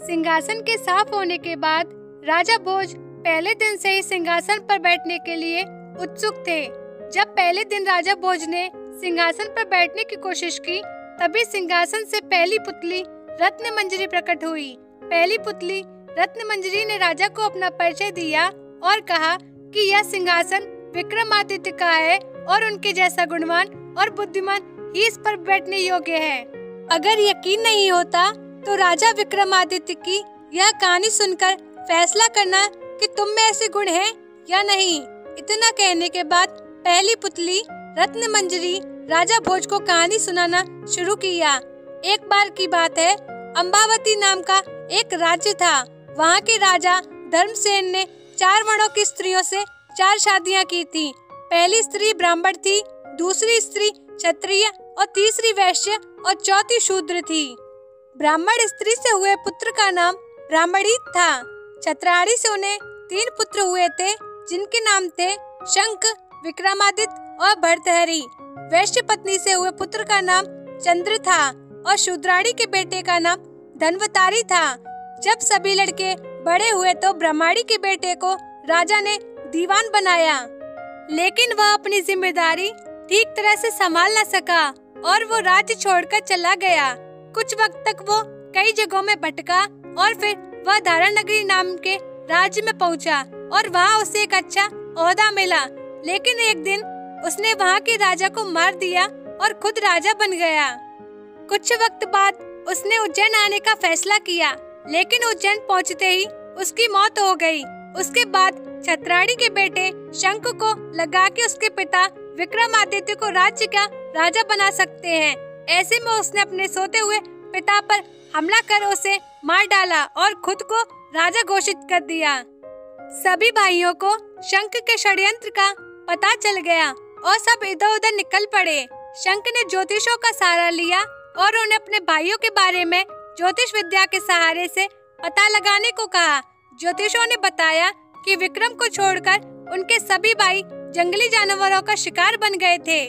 सिंहासन के साफ होने के बाद राजा भोज पहले दिन से ही सिंहासन पर बैठने के लिए उत्सुक थे। जब पहले दिन राजा भोज ने सिंहासन पर बैठने की कोशिश की, तभी सिंहासन से पहली पुतली रत्नमंजरी प्रकट हुई। पहली पुतली रत्नमंजरी ने राजा को अपना परिचय दिया और कहा कि यह सिंहासन विक्रमादित्य का है और उनके जैसा गुणवान और बुद्धिमान ही इस पर बैठने योग्य है। अगर यकीन नहीं होता तो राजा विक्रमादित्य की यह कहानी सुनकर फैसला करना कि तुम में ऐसे गुण हैं या नहीं। इतना कहने के बाद पहली पुतली रत्नमंजरी राजा भोज को कहानी सुनाना शुरू किया। एक बार की बात है, अम्बावती नाम का एक राज्य था। वहाँ के राजा धर्मसेन ने 4 वर्णों की स्त्रियों से 4 शादियाँ की थी। पहली स्त्री ब्राह्मण थी, दूसरी स्त्री क्षत्रिय और तीसरी वैश्य और चौथी शूद्र थी। ब्राह्मण स्त्री से हुए पुत्र का नाम ब्राह्मणीत था। क्षत्राणी से उन्हें 3 पुत्र हुए थे, जिनके नाम थे शंख, विक्रमादित्य और भर्तहरि। वैश्य पत्नी से हुए पुत्र का नाम चंद्र था और शूद्राणी के बेटे का नाम धनवतारी था। जब सभी लड़के बड़े हुए तो ब्रह्माणी के बेटे को राजा ने दीवान बनाया, लेकिन वह अपनी जिम्मेदारी ठीक तरह से संभाल न सका और वो राज्य छोड़कर चला गया। कुछ वक्त तक वो कई जगहों में भटका और फिर वह धारानगरी नाम के राज्य में पहुंचा और वहां उसे एक अच्छा ओहदा मिला। लेकिन एक दिन उसने वहां के राजा को मार दिया और खुद राजा बन गया। कुछ वक्त बाद उसने उज्जैन आने का फैसला किया, लेकिन उज्जैन पहुंचते ही उसकी मौत हो गई। उसके बाद क्षत्राणी के बेटे शंख को लगा कि उसके पिता विक्रमादित्य को राज्य का राजा बना सकते हैं। ऐसे में उसने अपने सोते हुए पिता पर हमला कर उसे मार डाला और खुद को राजा घोषित कर दिया। सभी भाइयों को शंख के षड्यंत्र का पता चल गया और सब इधर उधर निकल पड़े। शंख ने ज्योतिषों का सहारा लिया और उन्हें अपने भाइयों के बारे में ज्योतिष विद्या के सहारे से पता लगाने को कहा। ज्योतिषों ने बताया कि विक्रम को छोड़कर उनके सभी भाई जंगली जानवरों का शिकार बन गए थे।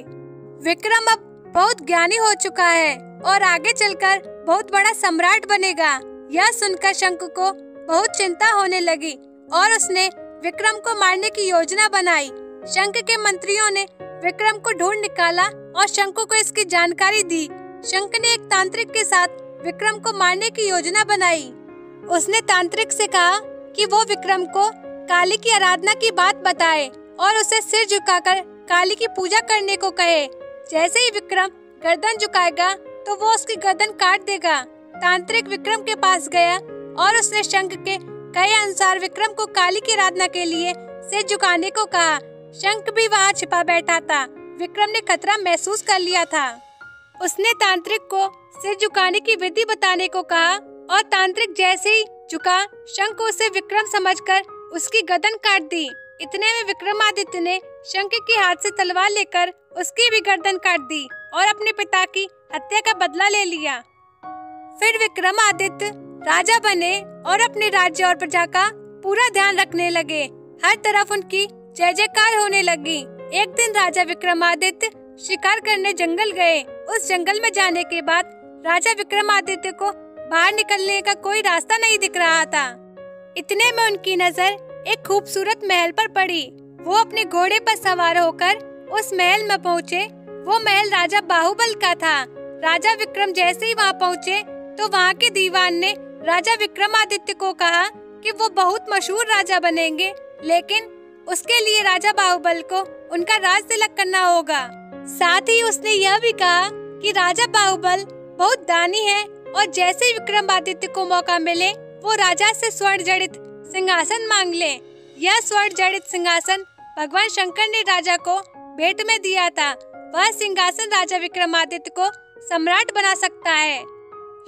विक्रम अब बहुत ज्ञानी हो चुका है और आगे चलकर बहुत बड़ा सम्राट बनेगा। यह सुनकर शंख को बहुत चिंता होने लगी और उसने विक्रम को मारने की योजना बनाई। शंख के मंत्रियों ने विक्रम को ढूंढ निकाला और शंख को इसकी जानकारी दी। शंख ने एक तांत्रिक के साथ विक्रम को मारने की योजना बनाई। उसने तांत्रिक से कहा कि वो विक्रम को काली की आराधना की बात बताए और उसे सिर झुकाकर काली की पूजा करने को कहे। जैसे ही विक्रम गर्दन झुकाएगा तो वो उसकी गर्दन काट देगा। तांत्रिक विक्रम के पास गया और उसने शंख के कहे अनुसार विक्रम को काली की आराधना के लिए सिर झुकाने को कहा। शंख भी वहाँ छिपा बैठा था। विक्रम ने खतरा महसूस कर लिया था। उसने तांत्रिक को सिर झुकाने की विधि बताने को कहा और तांत्रिक जैसे ही झुका, शंख उसे विक्रम समझकर उसकी गर्दन काट दी। इतने में विक्रमादित्य ने शंख के हाथ से तलवार लेकर उसकी भी गर्दन काट दी और अपने पिता की हत्या का बदला ले लिया। फिर विक्रमादित्य राजा बने और अपने राज्य और प्रजा का पूरा ध्यान रखने लगे। हर तरफ उनकी जय जयकार होने लगी। एक दिन राजा विक्रमादित्य शिकार करने जंगल गए। उस जंगल में जाने के बाद राजा विक्रमादित्य को बाहर निकलने का कोई रास्ता नहीं दिख रहा था। इतने में उनकी नजर एक खूबसूरत महल पर पड़ी। वो अपने घोड़े पर सवार होकर उस महल में पहुँचे। वो महल राजा बाहुबल का था। राजा विक्रम जैसे ही वहाँ पहुँचे तो वहाँ के दीवान ने राजा विक्रमादित्य को कहा कि वो बहुत मशहूर राजा बनेंगे, लेकिन उसके लिए राजा बाहुबल को उनका राज तिलक करना होगा। साथ ही उसने यह भी कहा कि राजा बाहुबल बहुत दानी है और जैसे ही विक्रमादित्य को मौका मिले वो राजा से स्वर्ण जड़ित सिंहासन मांग ले। यह स्वर्ण जड़ित सिंहासन भगवान शंकर ने राजा को भेंट में दिया था। वह सिंहासन राजा विक्रमादित्य को सम्राट बना सकता है।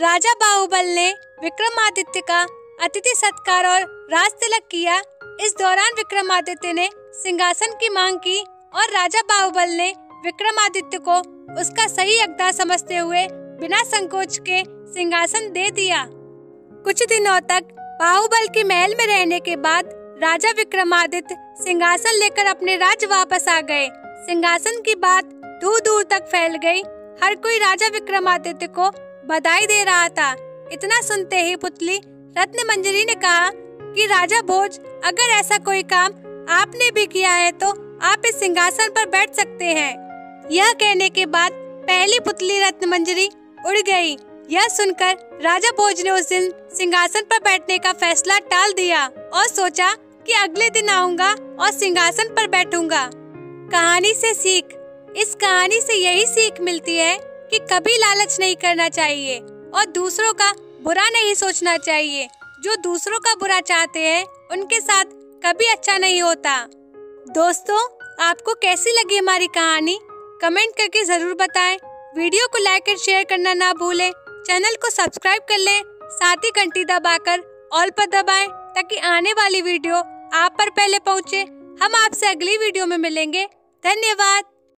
राजा बाहुबल ने विक्रमादित्य का अतिथि सत्कार और राज तिलक किया। इस दौरान विक्रमादित्य ने सिंहासन की मांग की और राजा बाहुबल ने विक्रमादित्य को उसका सही हकदार समझते हुए बिना संकोच के सिंहासन दे दिया। कुछ दिनों तक बाहुबल के महल में रहने के बाद राजा विक्रमादित्य सिंहासन लेकर अपने राज्य वापस आ गए। सिंहासन की बात दूर दूर तक फैल गई। हर कोई राजा विक्रमादित्य को बधाई दे रहा था। इतना सुनते ही पुतली रत्नमंजरी ने कहा कि राजा भोज, अगर ऐसा कोई काम आपने भी किया है तो आप इस सिंहासन पर बैठ सकते हैं। यह कहने के बाद पहली पुतली रत्नमंजरी उड़ गई। यह सुनकर राजा भोज ने उस दिन सिंहासन पर बैठने का फैसला टाल दिया और सोचा कि अगले दिन आऊंगा और सिंहासन पर बैठूंगा। कहानी से सीख। इस कहानी से यही सीख मिलती है कि कभी लालच नहीं करना चाहिए और दूसरों का बुरा नहीं सोचना चाहिए। जो दूसरों का बुरा चाहते हैं उनके साथ कभी अच्छा नहीं होता। दोस्तों, आपको कैसी लगी हमारी कहानी? कमेंट करके जरूर बताएं। वीडियो को लाइक और शेयर करना ना भूलें। चैनल को सब्सक्राइब कर लें, साथ ही घंटी दबाकर ऑल पर दबाएं ताकि आने वाली वीडियो आप पर पहले पहुंचे। हम आपसे अगली वीडियो में मिलेंगे। धन्यवाद।